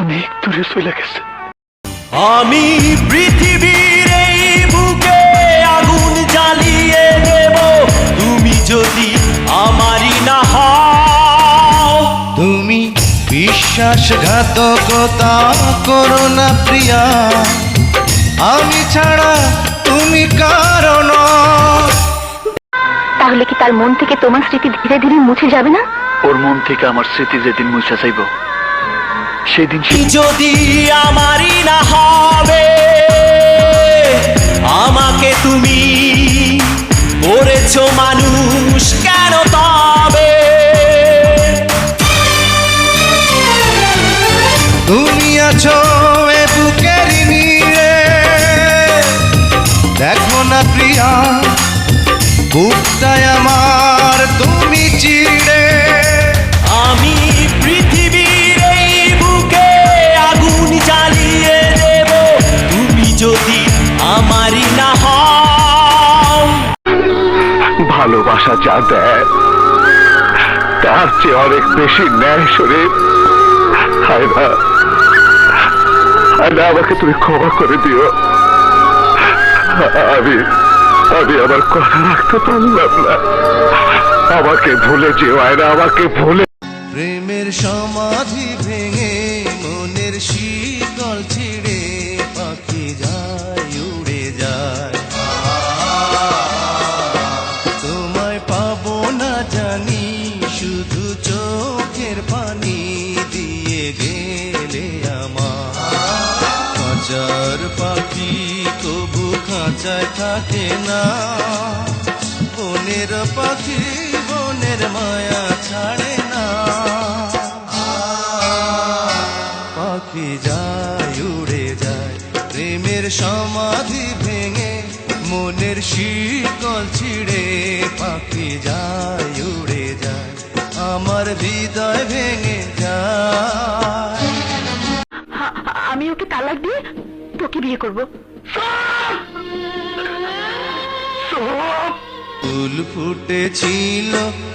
অনেক দূরে চলে গেছে। আমি পৃথিবীর এই বুকে আগুন জ্বালিয়ে দেব, তুমি যদি আমারই না হও। তুমি বিশ্বাসঘাতকতা করো না প্রিয়া, আমি ছাড়া তুমি কারণ। তাহলে কি তার মন থেকে তোমার স্মৃতি ধীরে ধীরে মুছে যাবে না? ওর মন থেকে আমার স্মৃতি যেদিন মুছে যাইব, সেদিন যদি আমারই না হবে, আমাকে তুমি করেছো মানুষ কেন তবে? তুমি আছো এ বুকের নিয়ে, দেখো না প্রিয়া বুকটায় আমার তুমি চিড়ে। আমি পৃথিবীর এই বুকে আগুন জ্বালিয়ে দেব, তুমি যদি আমারই না হও। ভালোবাসা যা দেয় তার চেয়ে অনেক বেশি ন্যায় শরীফ। হায়না, আমাকে তুমি ক্ষমা করে দিও। আমি আমার কথা রাখতে পারলাম না। আমাকে ভুলে যেও আয়না, আমাকে ভুলে। প্রেমের সমাধি ভেঙে মনের শীতল ছিঁড়ে পাখি যায় উড়ে যায়। তোমায় পাবো না জানি, শুধু চোখের পানি দিয়ে গেলে আমার। খাঁচার পাখি তবু খাঁচায় থাকে না, বনের পাখি বনের মায়া ছাড়ে না। পাখি যায় উড়ে যায়, প্রেমের সমাধি ভেঙে মনের শীতল ছিঁড়ে পাখি যায় উড়ে যায়, আমার হৃদয় ভেঙে যায়। আমি ওকে তালাক দিয়ে তোকে বিয়ে করব। ফুল ফুটেছিল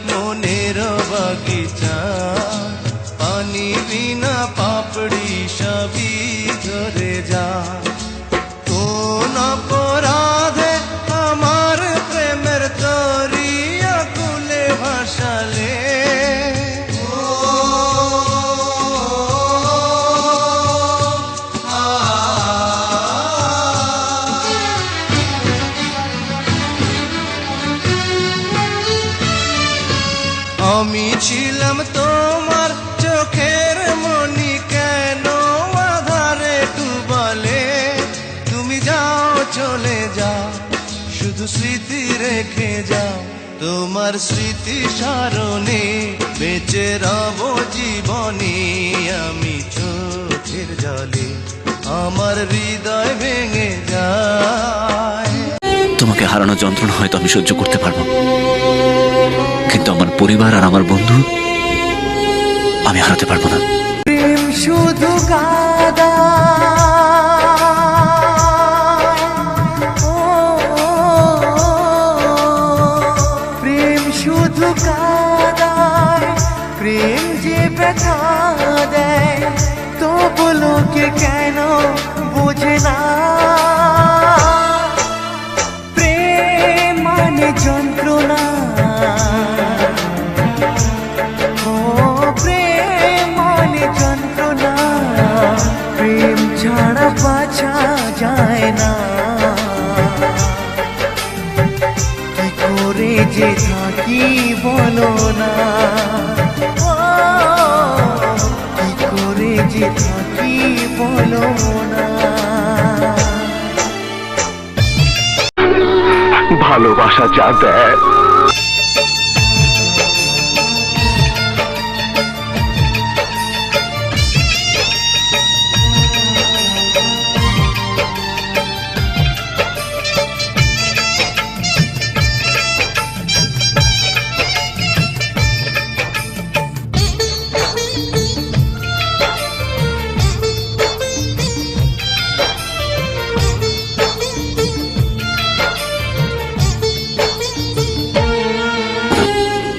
মনের বাগিচা, পানি বিনা পাপড়ি সবই ঝরে যা। কোন অপরাধে আমার প্রেমের তরিয়া কুলে ভাসালে? আমি ছিলাম তোমার চোখের মনি, কেন আধারে ডুবালে? তুমি যাও চলে যাও, শুধু স্মৃতি রেখে যাও। তোমার স্মৃতি স্মরণে বেঁচে রব জীবনে আমি চোখের জলে, আমার হৃদয় ভেঙে যায়। তোমাকে হারানোর যন্ত্রণা হয়তো আমি সহ্য করতে পারবো, কিন্তু আমার পরিবার আর আমার বন্ধু আমি হারাতে পারবো না। প্রেম শুধু কাদা, প্রেম শুধু কাদায়, প্রেম যে ব্যথা দেয় তবু লোকে কেন বোঝে না? প্রেম মানে যন্ত্রণা, প্রেম ছাড়া বাঁচা যায় না। কি করে যে থাকি বলো না, কি করে যে থাকি বলো না। ভালোবাসা যা দেয়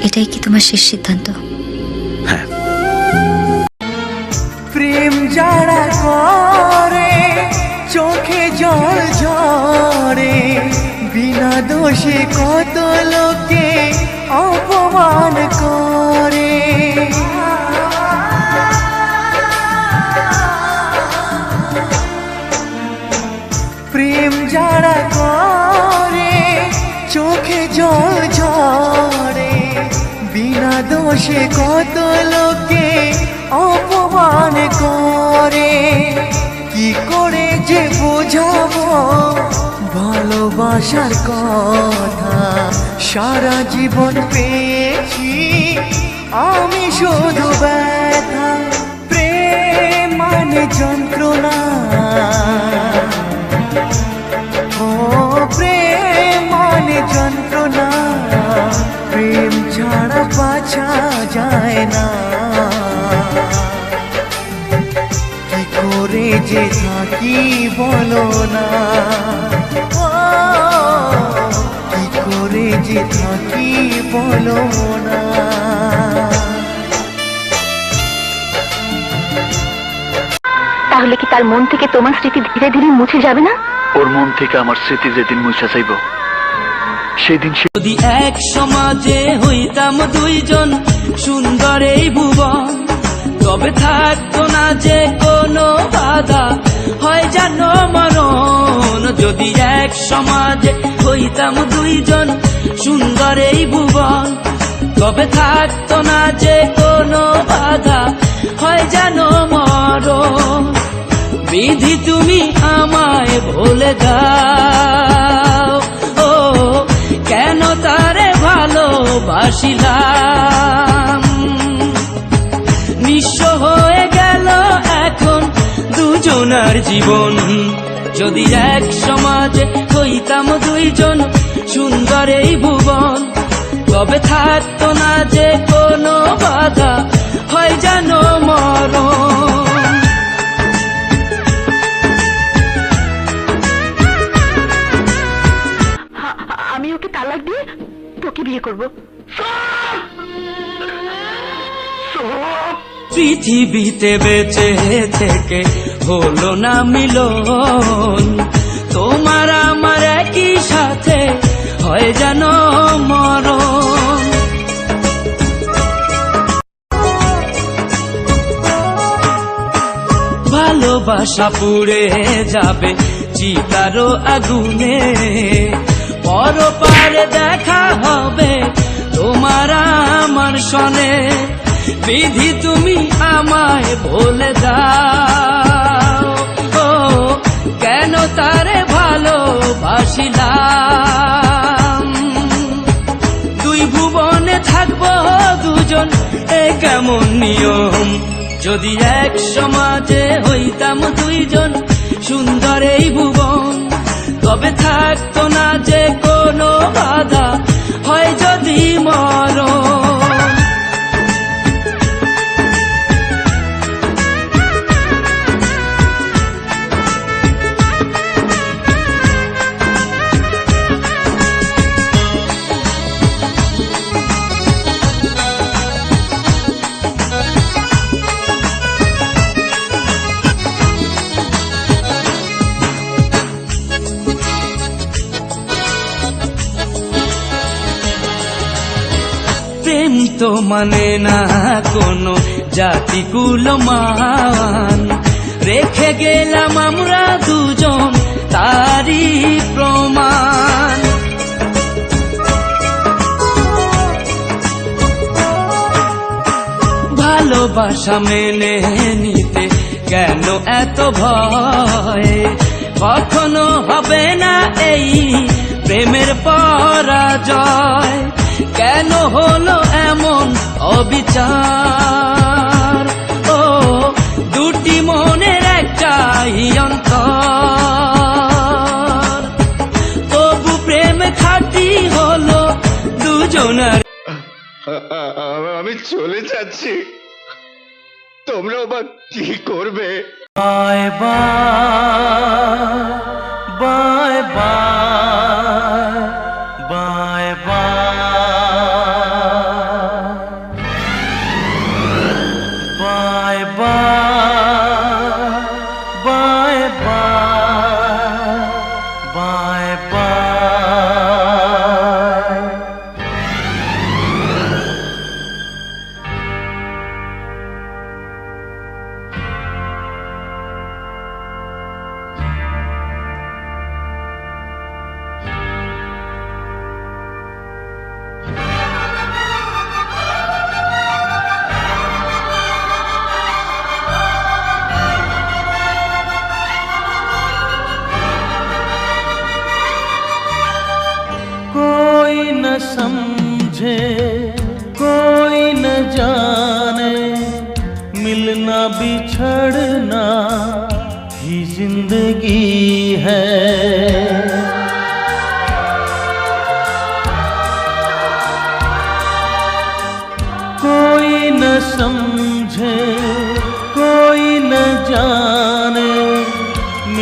এটাই কি তোমার শেষ সিদ্ধান্ত? হ্যাঁ। প্রেম যারা করে চোখে জল ঝরে বিনা দোষে কত লোকে অপমান করে প্রেম যারা করে চোখে জল ঝরে বিনা দোষে কত লোকে অপমান করে কি করে যে বোঝাবো ভালোবাসার কথা সারা জীবন পেয়েছি আমি শুধু ব্যথা প্রেম মানে যন্ত্রণা ও প্রেম মানে যন্ত্রণা প্রেম ছাড়া বাঁচা যায় না কি করে যে থাকি বলো না ও, কি করে যে থাকি বলো না তাহলে কি তার মন থেকে তোমার স্মৃতি ধীরে ধীরে মুছে যাবে না? ওর মন থেকে আমার স্মৃতি যেদিন মুছা চাইব সেদিন সে যদি এক সমাজে হইতাম দুইজন সুন্দর এই ভুবন তবে থাকতো না যে কোনো বাধা হয় জানো মরণ যদি এক সমাজে হইতাম দুইজন সুন্দর এই ভুবন তবে থাকতো না যে কোনো বাধা হয় জানো মরণ বিধি তুমি আমায় ভুলে দাও ও কেন তারে ভালোবাসিলাম নিঃস্ব হয়ে গেল এখন দুজনার জীবন যদি এক সমাজে হইতাম দুইজন সুন্দর এই ভুবন তবে থাকতো না যে কোনো বাধা হয় জানো মরণ আমি ওকে তালাক দিয়ে তোকে বিয়ে করব। পৃথিবীতে বেঁচে থেকে হলো না মিলন তোমার আমার একই সাথে হয় জানো মরণ ভালোবাসা পুড়ে যাবে চিতারো আগুনে পরপারে দেখা হবে তোমার আমার সনে বিধি তুমি আমায় বলে দাও ও কেন তারে ভালোবাসিলাম দুই ভুবনে থাকবো দুজন এ কেমন নিয়ম যদি এক সমাজে হইতাম দুইজন সুন্দর এই ভুবন তবে থাকতো না যে কোনো বাধা হয় যদি মরণ প্রেম তো মানে না কোনো জাতি কুলমান রেখে গেলাম আমরা দুজন তারই প্রমাণ ভালোবাসা মেনে নিতে কেন এত ভয় কখনো হবে না এই প্রেমের পরাজয় কেন হলো এমন অবিচার ও দুটি মনের একটাই অন্তর তবু প্রেম খাঁটি হলো দুজনের আমি চলে যাচ্ছি তোমরা আবার কি করবে bye bye bye bye bye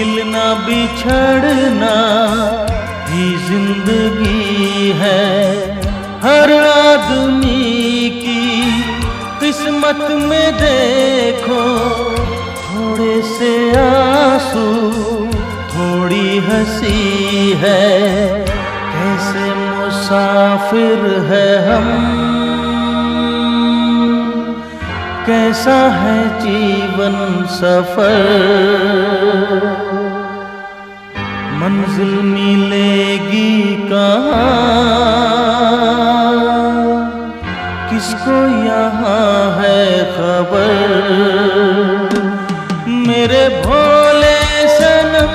मिलना बिछड़ना ही जिंदगी है। हर आदमी की किस्मत में देखो थोड़े से आंसू थोड़ी हंसी है। कैसे मुसाफिर है हम, कैसा है जीवन सफर। मंजिल मिलेगी कहाँ, किसको यहाँ है खबर। मेरे भोले सनम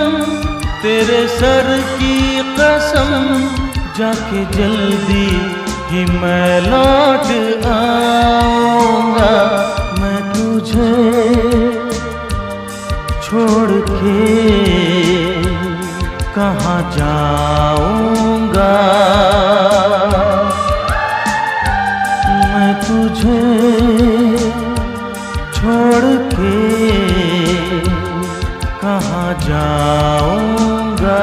तेरे सर की कसम, जाके जल्दी ही मैं लौट आऊंगा। मैं तुझे छोड़ के कहाँ जाऊंगा। मैं तुझे छोड़ के कहाँ जाऊंगा।